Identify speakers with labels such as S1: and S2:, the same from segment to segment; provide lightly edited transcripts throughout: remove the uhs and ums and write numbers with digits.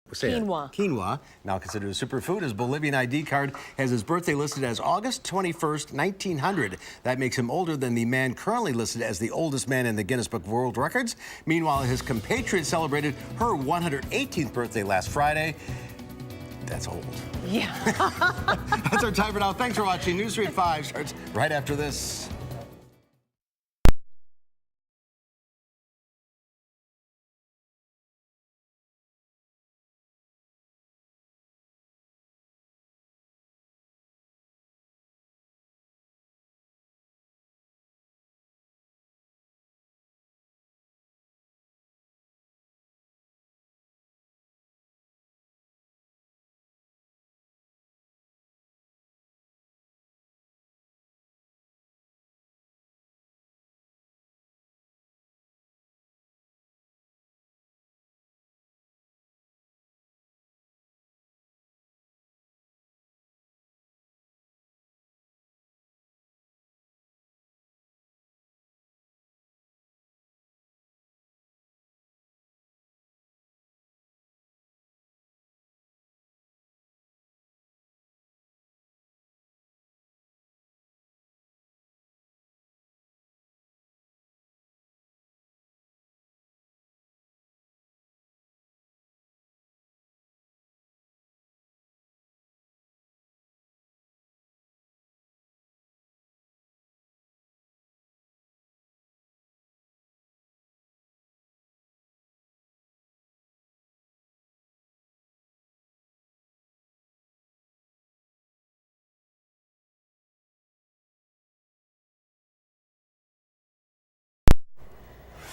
S1: Quinoa.
S2: Quinoa, now considered a superfood. His Bolivian ID card has his birthday listed as August 21st, 1900. That makes him older than the man currently listed as the oldest man in the Guinness Book of World Records. Meanwhile, his compatriot celebrated her 118th birthday last Friday. That's old.
S1: Yeah.
S2: That's our time for now. Thanks for watching. News 3 at 5 starts right after this.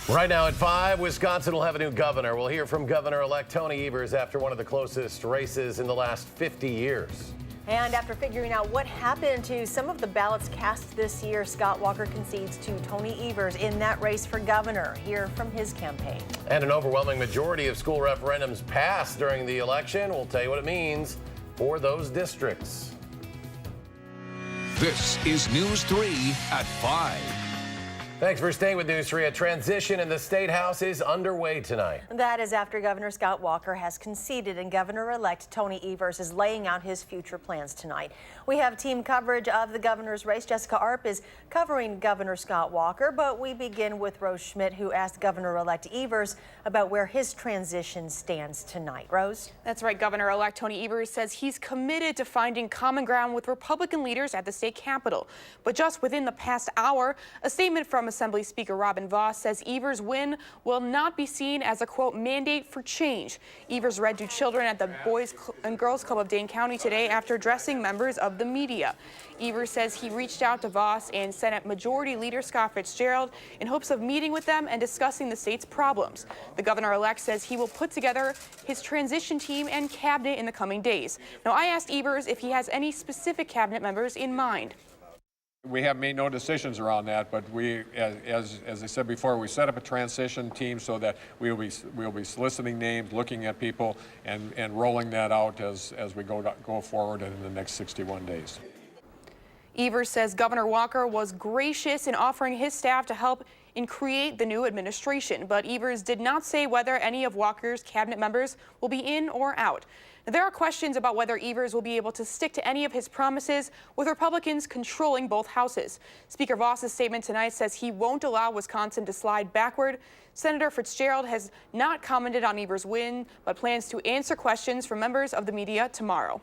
S3: Right now at 5, Wisconsin will have a new governor. We'll hear from Governor-elect Tony Evers after one of the closest races in the last 50 years.
S1: And after figuring out what happened to some of the ballots cast this year, Scott Walker concedes to Tony Evers in that race for governor. Hear from his campaign.
S3: And an overwhelming majority of school referendums passed during the election. We'll tell you what it means for those districts.
S4: This is News 3 at 5.
S3: Thanks for staying with News 3. A transition in the State House is underway tonight.
S1: That is after Governor Scott Walker has conceded and Governor-elect Tony Evers is laying out his future plans tonight. We have team coverage of the governor's race. Jessica Arp is covering Governor Scott Walker, but we begin with Rose Schmidt, who asked Governor-elect Evers about where his transition stands tonight. Rose?
S5: That's right. Governor-elect Tony Evers says he's committed to finding common ground with Republican leaders at the state capitol. But just within the past hour, a statement from Assembly Speaker Robin Vos says Evers' win will not be seen as a, quote, mandate for change. Evers read to children at the Boys and Girls Club of Dane County today after addressing members of the media. Evers says he reached out to Vos and Senate Majority Leader Scott Fitzgerald in hopes of meeting with them and discussing the state's problems. The governor-elect says he will put together his transition team and cabinet in the coming days. Now, I asked Evers if he has any specific cabinet members in mind.
S6: We have made no decisions around that, but we, as I said before, we set up a transition team so that we'll be soliciting names, looking at people, and rolling that out as we go forward in the next 61 days.
S5: Evers says Governor Walker was gracious in offering his staff to help and create the new administration, but Evers did not say whether any of Walker's cabinet members will be in or out. There are questions about whether Evers will be able to stick to any of his promises with Republicans controlling both houses. Speaker Vos's statement tonight says he won't allow Wisconsin to slide backward. Senator Fitzgerald has not commented on Evers' win, but plans to answer questions from members of the media tomorrow.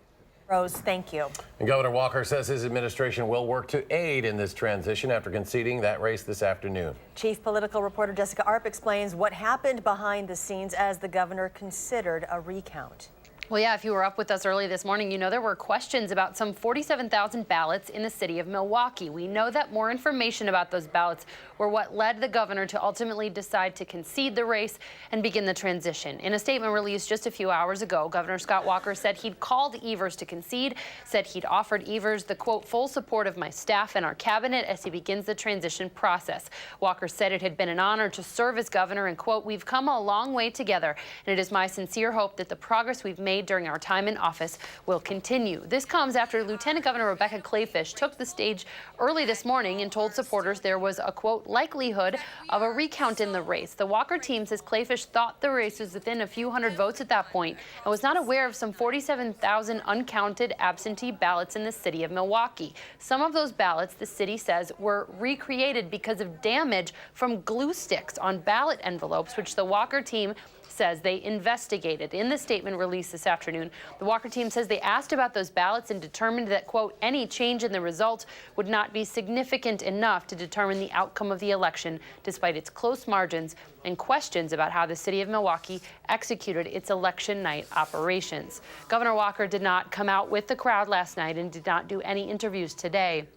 S1: Rose, thank you.
S3: And Governor Walker says his administration will work to aid in this transition after conceding that race this afternoon.
S1: Chief political reporter Jessica Arp explains what happened behind the scenes as the governor considered a recount.
S7: Well, yeah, if you were up with us early this morning, you know there were questions about some 47,000 ballots in the city of Milwaukee. We know that more information about those ballots were what led the governor to ultimately decide to concede the race and begin the transition. In a statement released just a few hours ago, Governor Scott Walker said he'd called Evers to concede, said he'd offered Evers the, quote, full support of my staff and our cabinet as he begins the transition process. Walker said it had been an honor to serve as governor and, quote, we've come a long way together, and it is my sincere hope that the progress we've made made during our time in office will continue. This comes after Lieutenant Governor Rebecca Clayfish took the stage early this morning and told supporters there was a, quote, likelihood of a recount in the race. The Walker team says Clayfish thought the race was within a few hundred votes at that point and was not aware of some 47,000 uncounted absentee ballots in the city of Milwaukee. Some of those ballots, the city says, were recreated because of damage from glue sticks on ballot envelopes, which the Walker team says they investigated. In the statement released this afternoon, the Walker team says they asked about those ballots and determined that, quote, any change in the result would not be significant enough to determine the outcome of the election, despite its close margins and questions about how the city of Milwaukee executed its election night operations. Governor Walker did not come out with the crowd last night and did not do any interviews today.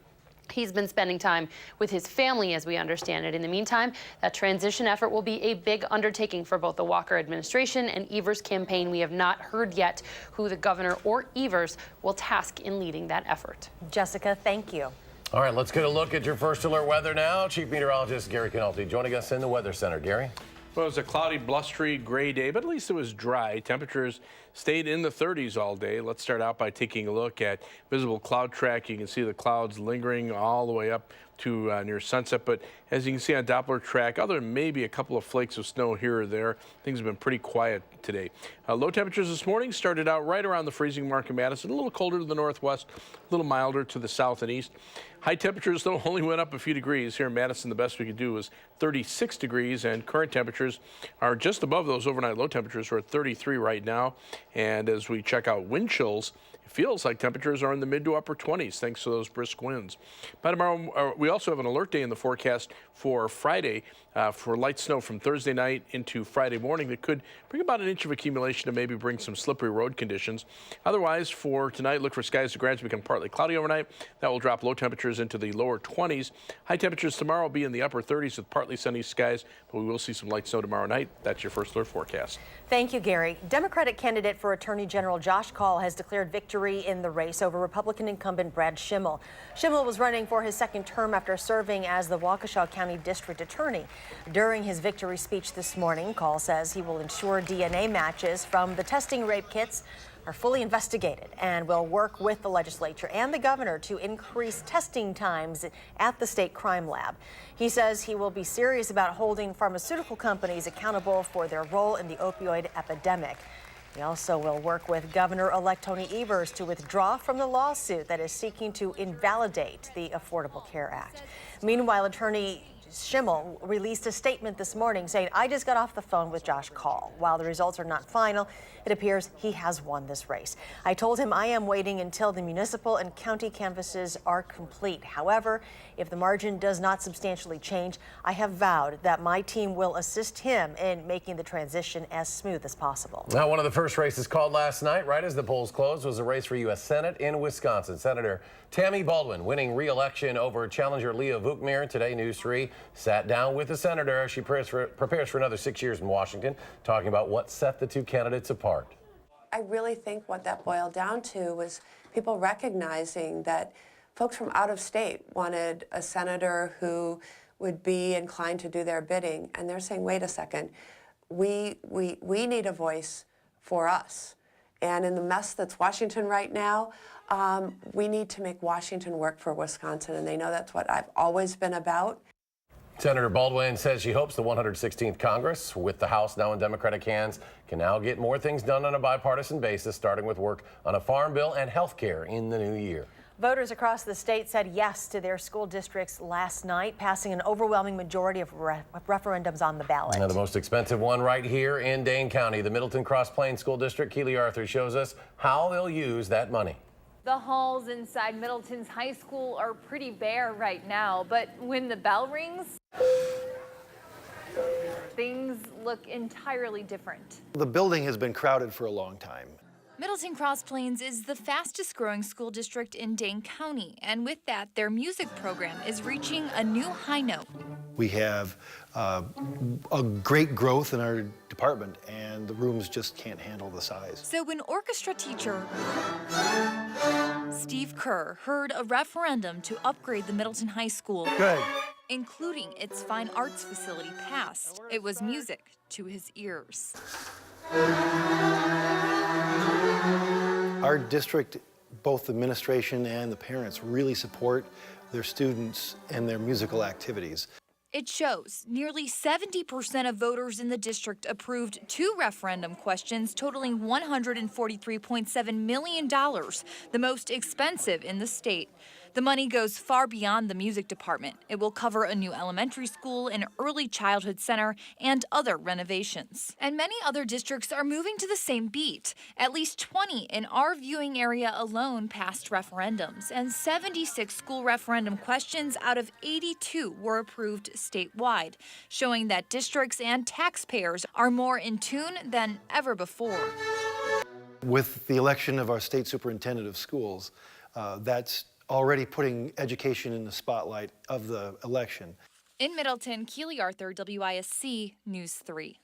S7: He's been spending time with his family, as we understand it. In the meantime, that transition effort will be a big undertaking for both the Walker administration and Evers' campaign. We have not heard yet who the governor or Evers will task in leading that effort.
S1: Jessica, thank you.
S3: All right, let's get a look at your first alert weather now. Chief Meteorologist Gary Canalti joining us in the Weather Center. Gary?
S8: Well, it was a cloudy, blustery, gray day, but at least it was dry. Temperatures stayed in the 30s all day. Let's start out by taking a look at visible cloud track. You can see the clouds lingering all the way up to near sunset. But as you can see on Doppler track, other than maybe a couple of flakes of snow here or there, things have been pretty quiet today. Low temperatures this morning started out right around the freezing mark in Madison, a little colder to the northwest, a little milder to the south and east. High temperatures, though, only went up a few degrees. Here in Madison, the best we could do was 36 degrees, and current temperatures are just above those overnight low temperatures. We're at 33 right now. And as we check out wind chills, it feels like temperatures are in the mid to upper 20s thanks to those brisk winds. By tomorrow, we also have an alert day in the forecast for Friday for light snow from Thursday night into Friday morning that could bring about an inch of accumulation and maybe bring some slippery road conditions. Otherwise, for tonight, look for skies to gradually become partly cloudy overnight. That will drop low temperatures into the lower 20s. High temperatures tomorrow will be in the upper 30s with partly sunny skies, but we will see some light snow tomorrow night. That's your first alert forecast.
S1: Thank you, Gary. Democratic candidate for Attorney General Josh Kaul has declared victory in the race over Republican incumbent Brad Schimmel. Schimmel was running for his second term after serving as the Waukesha County District Attorney. During his victory speech this morning, Kaul says he will ensure DNA matches from the testing rape kits are fully investigated and will work with the legislature and the governor to increase testing times at the state crime lab. He says he will be serious about holding pharmaceutical companies accountable for their role in the opioid epidemic. He also will work with Governor-elect Tony Evers to withdraw from the lawsuit that is seeking to invalidate the Affordable Care Act. Meanwhile, Attorney Schimmel released a statement this morning saying, I just got off the phone with Josh Kaul. While the results are not final, it appears he has won this race. I told him I am waiting until the municipal and county canvases are complete. However, if the margin does not substantially change, I have vowed that my team will assist him in making the transition as smooth as possible.
S3: Now, one of the first races called last night, right as the polls closed, was a race for U.S. Senate in Wisconsin. Senator Tammy Baldwin winning re-election over challenger Leah Vukmir. Today, News 3 sat down with the senator as she prepares for another 6 years in Washington, talking about what set the two candidates apart.
S9: I really think what that boiled down to was people recognizing that folks from out of state wanted a senator who would be inclined to do their bidding, and they're saying, wait a second, we need a voice for us. And in the mess that's Washington right now, we need to make Washington work for Wisconsin, and they know that's what I've always been about.
S3: Senator Baldwin says she hopes the 116th Congress, with the House now in Democratic hands, can now get more things done on a bipartisan basis, starting with work on a farm bill and health care in the new year.
S1: Voters across the state said yes to their school districts last night, passing an overwhelming majority of referendums on the ballot.
S3: Now, the most expensive one right here in Dane County, the Middleton Cross Plains School District. Keely Arthur shows us how they'll use that money.
S10: The halls inside Middleton's high school are pretty bare right now, but when the bell rings, things look entirely different.
S11: The building has been crowded for a long time.
S12: Middleton Cross Plains is the fastest growing school district in Dane County, and with that, their music program is reaching a new high note.
S11: We have a great growth in our department, and the rooms just can't handle the size.
S12: So when orchestra teacher Steve Kerr heard a referendum to upgrade the Middleton High School, including its fine arts facility, passed, it was music to his ears.
S11: Our district, both the administration and the parents, really support their students and their musical activities.
S12: It shows nearly 70% of voters in the district approved 2 referendum questions totaling $143.7 million, the most expensive in the state. The money goes far beyond the music department. It will cover a new elementary school, an early childhood center, and other renovations. And many other districts are moving to the same beat. At least 20 in our viewing area alone passed referendums, and 76 school referendum questions out of 82 were approved statewide, showing that districts and taxpayers are more in tune than ever before.
S11: With the election of our state superintendent of schools, that's already putting education in the spotlight of the election.
S12: In Middleton, Keely Arthur, WISC News 3.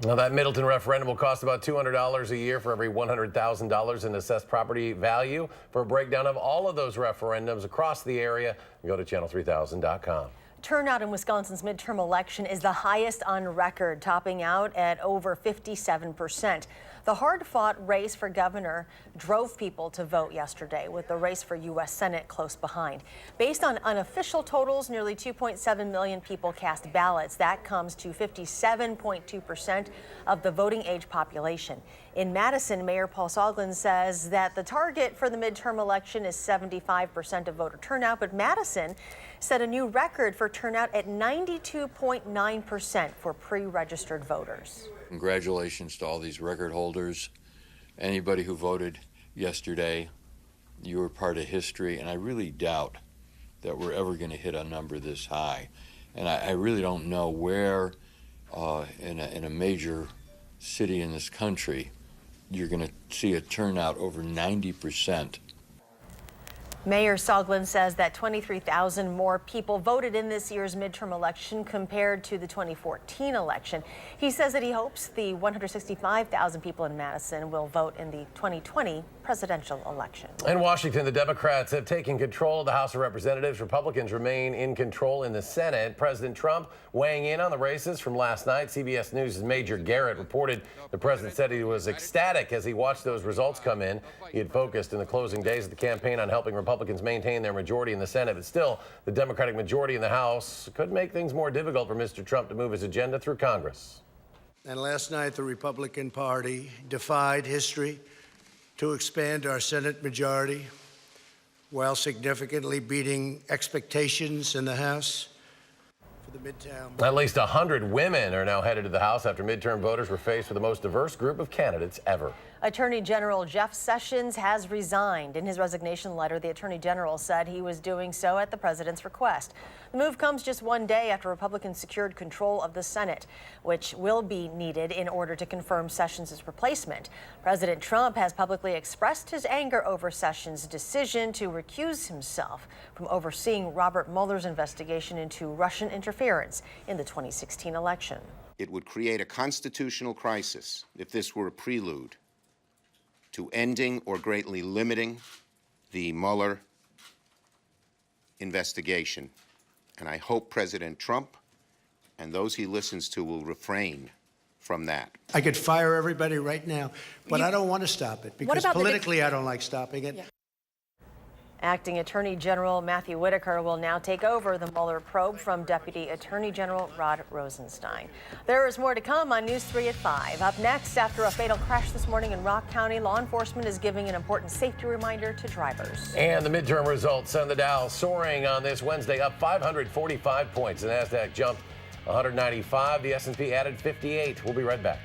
S3: Now, that Middleton referendum will cost about $200 a year for every $100,000 in assessed property value. For a breakdown of all of those referendums across the area, go to channel3000.com.
S1: Turnout in Wisconsin's midterm election is the highest on record, topping out at over 57%. The hard-fought race for governor drove people to vote yesterday, with the race for U.S. Senate close behind. Based on unofficial totals, nearly 2.7 million people cast ballots. That comes to 57.2% of the voting age population. In Madison, Mayor Paul Soglin says that the target for the midterm election is 75% of voter turnout, but Madison set a new record for turnout at 92.9% for pre-registered voters.
S13: Congratulations to all these record holders. Anybody who voted yesterday, you were part of history, and I really doubt that we're ever going to hit a number this high. And I really don't know where in a major city in this country you're going to see a turnout over 90%.
S1: Mayor Soglin says that 23,000 more people voted in this year's midterm election compared to the 2014 election. He says that he hopes the 165,000 people in Madison will vote in the 2020 presidential election.
S3: In Washington, the Democrats have taken control of the House of Representatives. Republicans remain in control in the Senate. President Trump weighing in on the races from last night. CBS News' Major Garrett reported the president said he was ecstatic as he watched those results come in. He had focused in the closing days of the campaign on helping Republicans maintain their majority in the Senate, but still, the Democratic majority in the House could make things more difficult for Mr. Trump to move his agenda through Congress.
S14: And last night, the Republican Party defied history to expand our Senate majority while significantly beating expectations in the House. For the midterm.
S3: At least 100 women are now headed to the House after midterm voters were faced with the most diverse group of candidates ever.
S1: Attorney General Jeff Sessions has resigned. In his resignation letter, the Attorney General said he was doing so at the president's request. The move comes just one day after Republicans secured control of the Senate, which will be needed in order to confirm Sessions' replacement. President Trump has publicly expressed his anger over Sessions' decision to recuse himself from overseeing Robert Mueller's investigation into Russian interference in the 2016 election.
S15: It would create a constitutional crisis if this were a prelude to ending or greatly limiting the Mueller investigation. And I hope President Trump and those he listens to will refrain from that.
S14: I could fire everybody right now, but I don't want to stop it because politically I don't like stopping it.
S1: Yeah. Acting Attorney General Matthew Whitaker will now take over the Mueller probe from Deputy Attorney General Rod Rosenstein. There is more to come on News 3 at 5. Up next, after a fatal crash this morning in Rock County, law enforcement is giving an important safety reminder to drivers.
S3: And the midterm results send the Dow soaring on this Wednesday, up 545 points. The NASDAQ jumped 195. The S&P added 58. We'll be right back.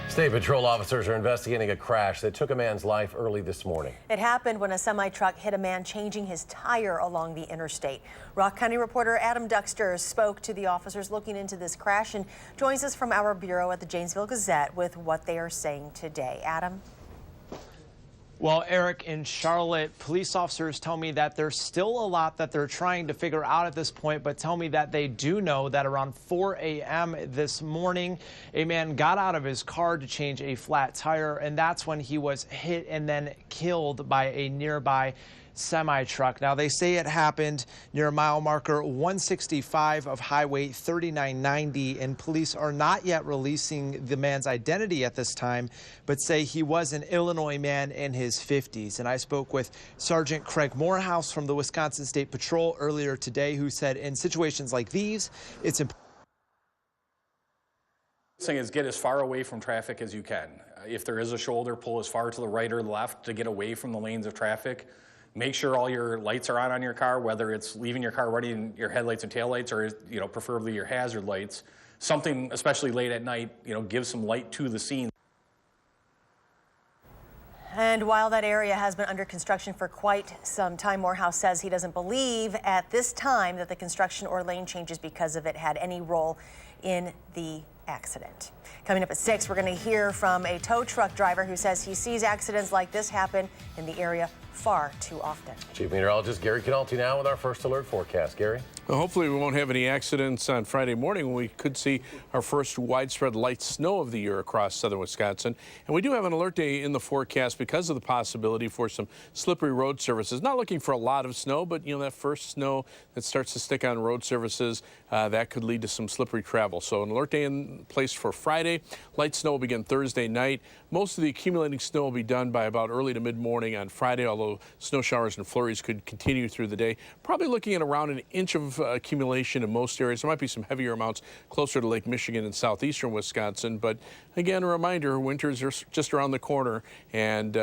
S3: State Patrol officers are investigating a crash that took a man's life early this morning.
S1: It happened when a semi-truck hit a man changing his tire along the interstate. Rock County reporter Adam Duxter spoke to the officers looking into this crash and joins us from our bureau at the Janesville Gazette with what they are saying today. Adam?
S16: Well, Eric, in Charlotte, police officers tell me that there's still a lot that they're trying to figure out at this point, but tell me that they do know that around 4 a.m. this morning, a man got out of his car to change a flat tire, and that's when he was hit and then killed by a nearby semi-truck. Now, they say it happened near mile marker 165 of Highway 3990, and police are not yet releasing the man's identity at this time, but say he was an Illinois man in his 50s. And I spoke with Sergeant Craig Morehouse from the Wisconsin State Patrol earlier today, who said in situations like these, it's important.
S17: The thing is, get as far away from traffic as you can. If there is a shoulder, pull as far to the right or left to get away from the lanes of traffic. Make sure all your lights are on your car, whether it's leaving your car running your headlights and taillights or, preferably your hazard lights. Something, especially late at night, give some light to the scene.
S1: And while that area has been under construction for quite some time, Morehouse says he doesn't believe at this time that the construction or lane changes because of it had any role in the accident. Coming up at 6, we're going to hear from a tow truck driver who says he sees accidents like this happen in the area far too often.
S3: Chief Meteorologist Gary Canalti now with our first alert forecast. Gary?
S8: Well, hopefully we won't have any accidents on Friday morning when we could see our first widespread light snow of the year across southern Wisconsin. And we do have an alert day in the forecast because of the possibility for some slippery road surfaces. Not looking for a lot of snow, but that first snow that starts to stick on road surfaces, that could lead to some slippery travel. So an alert day in place for Friday. Light snow will begin Thursday night. Most of the accumulating snow will be done by about early to mid-morning on Friday, although snow showers and flurries could continue through the day. Probably looking at around an inch of accumulation in most areas. There might be some heavier amounts closer to Lake Michigan and southeastern Wisconsin. But again, a reminder, winters are just around the corner. And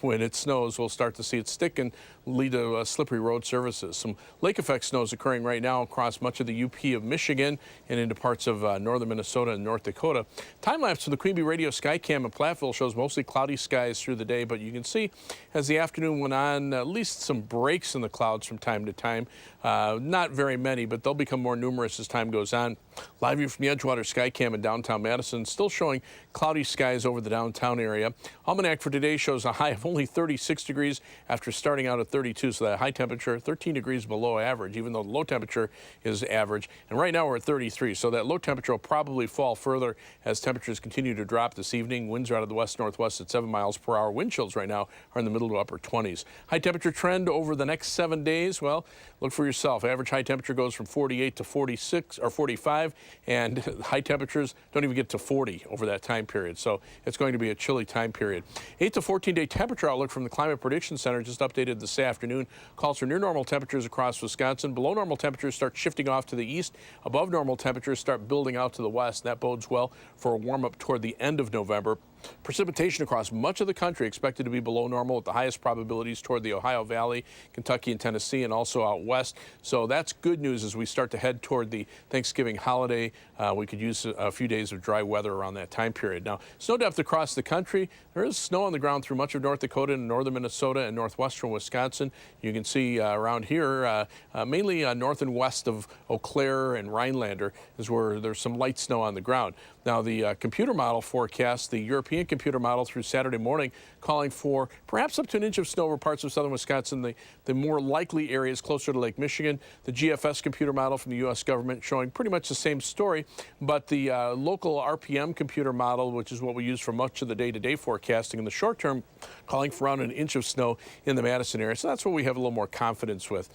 S8: when it snows, we'll start to see it stick and lead to slippery road surfaces. Some lake effect snow is occurring right now across much of the UP of Michigan and into parts of northern Minnesota and North Dakota. Time lapse from the Queen Bee Radio Skycam in Platteville shows mostly cloudy skies through the day, but you can see as the afternoon went on, at least some breaks in the clouds from time to time. Not very many, but they'll become more numerous as time goes on. Live view from the Edgewater Skycam in downtown Madison, still showing cloudy skies over the downtown area. Almanac for today shows a high of only 36 degrees after starting out at 32, so that high temperature 13 degrees below average, even though the low temperature is average. And right now we're at 33, so that low temperature will probably fall further as temperatures continue to drop this evening. Winds are out of the west-northwest at 7 miles per hour. Wind chills right now are in the middle to upper 20s. High temperature trend over the next 7 days, well, look for yourself. Average high temperature goes from 48 to 46 or 45, and high temperatures don't even get to 40 over that time period. So it's going to be a chilly time period. 8 to 14-day temperature outlook from the Climate Prediction Center just updated this afternoon. Calls for near normal temperatures across Wisconsin. Below normal temperatures start shifting off to the east. Above normal temperatures start building out to the west. That bodes well for a warm up toward the end of November. Precipitation across much of the country expected to be below normal with the highest probabilities toward the Ohio Valley, Kentucky and Tennessee, and also out west. So that's good news as we start to head toward the Thanksgiving holiday. We could use a few days of dry weather around that time period. Now, snow depth across the country. There is snow on the ground through much of North Dakota and northern Minnesota and northwestern Wisconsin. You can see around here, mainly north and west of Eau Claire and Rhinelander is where there's some light snow on the ground. Now, the computer model forecast, the European computer model through Saturday morning, calling for perhaps up to an inch of snow over parts of southern Wisconsin, the more likely areas closer to Lake Michigan. The GFS computer model from the U.S. government showing pretty much the same story, but the local RPM computer model, which is what we use for much of the day-to-day forecasting in the short term, calling for around an inch of snow in the Madison area. So that's what we have a little more confidence with.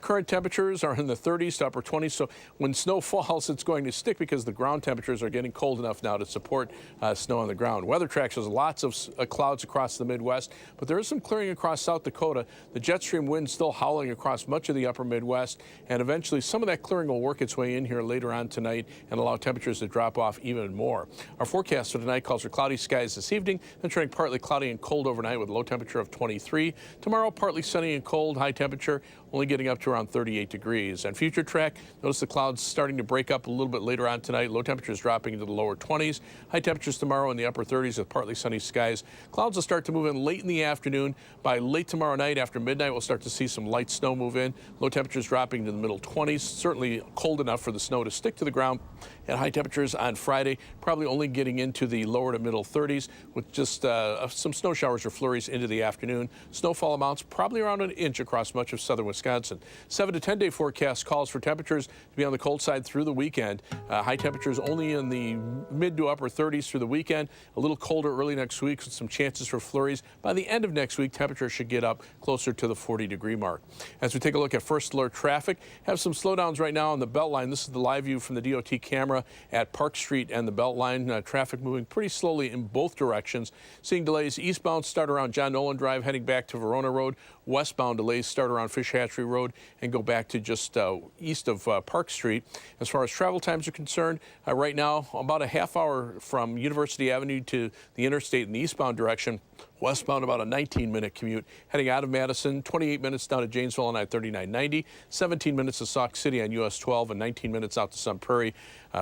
S8: Current temperatures are in the 30s to upper 20s, so when snow falls, it's going to stick because the ground temperatures are getting cold enough now to support snow on the ground. Weather Track shows lots of clouds across the Midwest, but there is some clearing across South Dakota. The jet stream wind still howling across much of the upper Midwest, and eventually some of that clearing will work its way in here later on tonight and allow temperatures to drop off even more. Our forecast for tonight calls for cloudy skies this evening, then turning partly cloudy and cold overnight with a low temperature of 23. Tomorrow, partly sunny and cold, high temperature only getting up to around 38 degrees. And future track, notice the clouds starting to break up a little bit later on tonight. Low temperatures dropping into the lower 20s. High temperatures tomorrow in the upper 30s with partly sunny skies. Clouds will start to move in late in the afternoon. By late tomorrow night, after midnight, we'll start to see some light snow move in. Low temperatures dropping to the middle 20s. Certainly cold enough for the snow to stick to the ground. And high temperatures on Friday, probably only getting into the lower to middle 30s with just some snow showers or flurries into the afternoon. Snowfall amounts probably around an inch across much of southern Wisconsin. 7 to 10 day forecast calls for temperatures to be on the cold side through the weekend. High temperatures only in the mid to upper 30s through the weekend. A little colder early next week with some chances for flurries. By the end of next week, temperatures should get up closer to the 40-degree mark. As we take a look at first alert traffic, have some slowdowns right now on the Beltline. This is the live view from the DOT camera at Park Street and the Beltline. Traffic moving pretty slowly in both directions. Seeing delays eastbound start around John Nolan Drive heading back to Verona Road. Westbound delays start around Fish Hatchery Road and go back to just east of Park Street. As far as travel times are concerned, right now about a half hour from University Avenue to the interstate in the eastbound direction. Westbound about a 19-minute commute. Heading out of Madison, 28 minutes down to Janesville on I-3990, 17 minutes to Sauk City on US 12, and 19 minutes out to Sun Prairie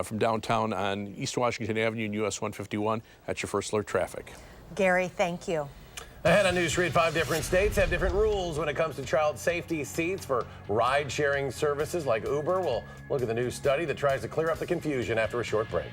S8: from downtown on East Washington Avenue and US 151. That's your first alert traffic.
S1: Gary, thank you.
S3: Ahead on News 3, 5 different states have different rules when it comes to child safety seats for ride-sharing services like Uber. We'll look at the new study that tries to clear up the confusion after a short break.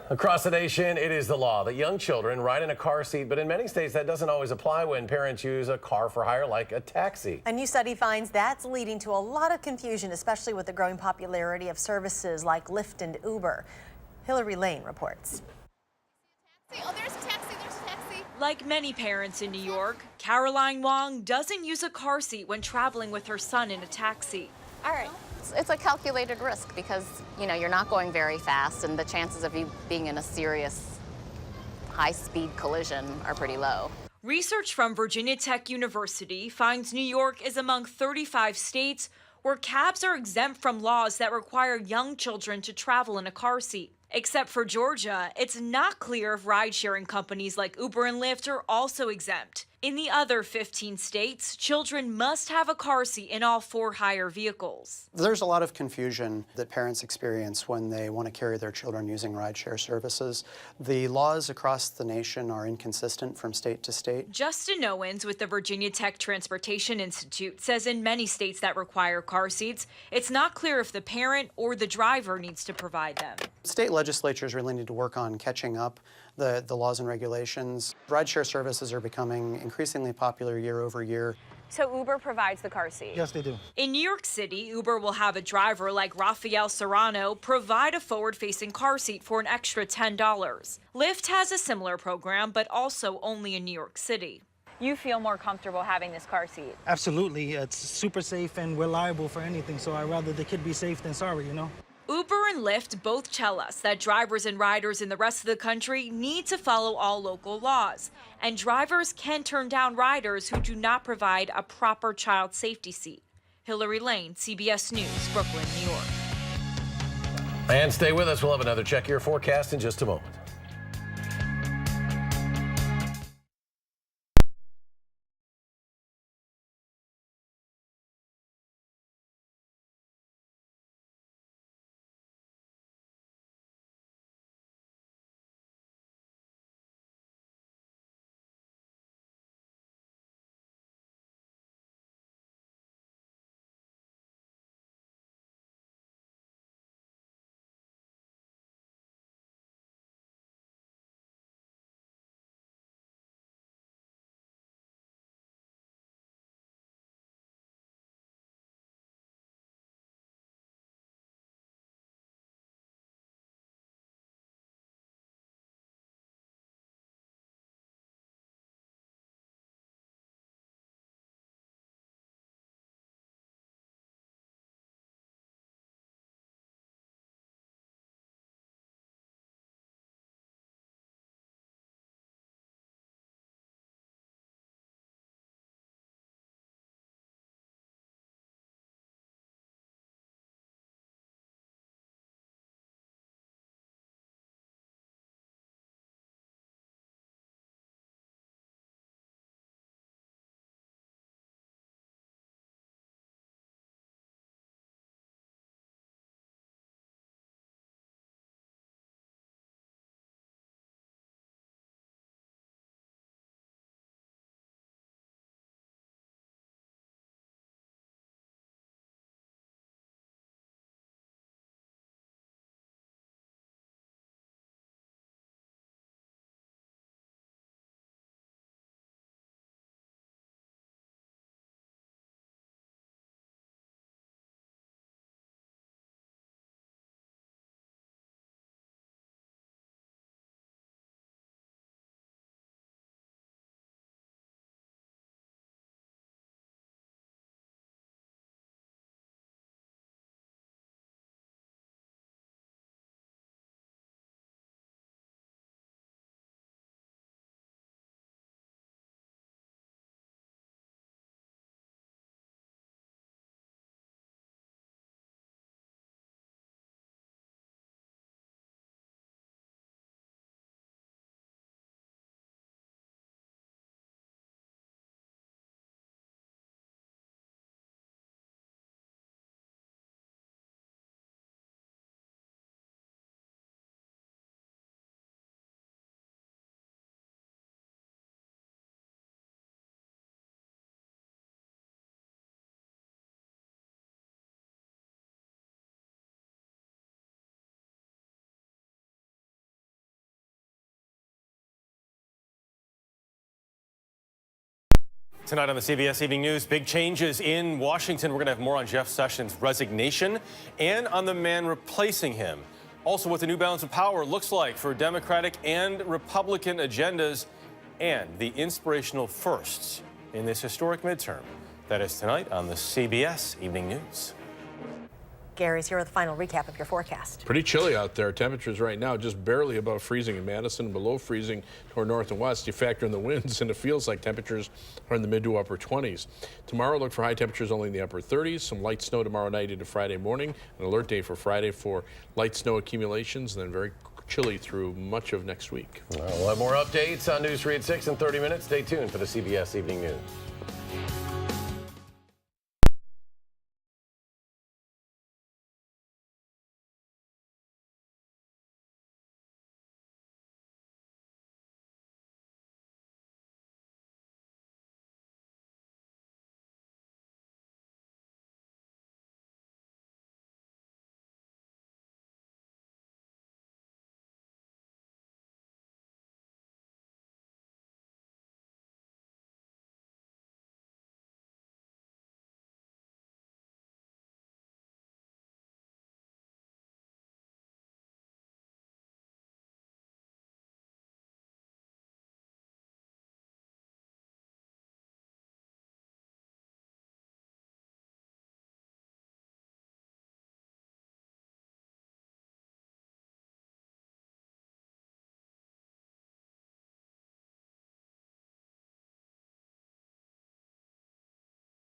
S3: Across the nation, it is the law that young children ride in a car seat, but in many states that doesn't always apply when parents use a car for hire like a taxi.
S1: A new study finds that's leading to a lot of confusion, especially with the growing popularity of services like Lyft and Uber. Hillary Lane reports.
S18: Oh, there's a taxi, there's a taxi.
S12: Like many parents in New York, Caroline Wong doesn't use a car seat when traveling with her son in a taxi.
S18: All right. It's a calculated risk because, you know, you're not going very fast and the chances of you being in a serious high-speed collision are pretty low.
S12: Research from Virginia Tech University finds New York is among 35 states where cabs are exempt from laws that require young children to travel in a car seat. Except for Georgia, it's not clear if ride-sharing companies like Uber and Lyft are also exempt. In the other 15 states, children must have a car seat in all for-hire vehicles.
S19: There's a lot of confusion that parents experience when they want to carry their children using rideshare services. The laws across the nation are inconsistent from state to state.
S12: Justin Owens with the Virginia Tech Transportation Institute says in many states that require car seats, it's not clear if the parent or the driver needs to provide them.
S19: State legislatures really need to work on catching up the laws and regulations. Rideshare services are becoming increasingly popular year over year.
S20: So Uber provides the car seat?
S19: Yes, they do.
S12: In New York City, Uber will have a driver like Rafael Serrano provide a forward-facing car seat for an extra $10. Lyft has a similar program, but also only in New York City.
S20: You feel more comfortable having this car seat?
S21: Absolutely. It's super safe and we're liable for anything, so I'd rather the kid be safe than sorry, you know?
S12: Uber and Lyft both tell us that drivers and riders in the rest of the country need to follow all local laws, and drivers can turn down riders who do not provide a proper child safety seat. Hillary Lane, CBS News, Brooklyn, New York.
S3: And stay with us. We'll have another Check Your Forecast in just a moment.
S2: Tonight on the CBS Evening News, big changes in Washington. We're going to have more on Jeff Sessions' resignation and on the man replacing him. Also, what the new balance of power looks like for Democratic and Republican agendas and the inspirational firsts in this historic midterm. That is tonight on the CBS Evening News.
S1: Gary's here with a final recap of your forecast.
S8: Pretty chilly out there. Temperatures right now just barely above freezing in Madison, below freezing toward north and west. You factor in the winds and it feels like temperatures are in the mid to upper 20s. Tomorrow, look for high temperatures only in the upper 30s. Some light snow tomorrow night into Friday morning. An alert day for Friday for light snow accumulations, and then very chilly through much of next week.
S3: We'll have more updates on News 3 at 6 in 30 minutes. Stay tuned for the CBS Evening News.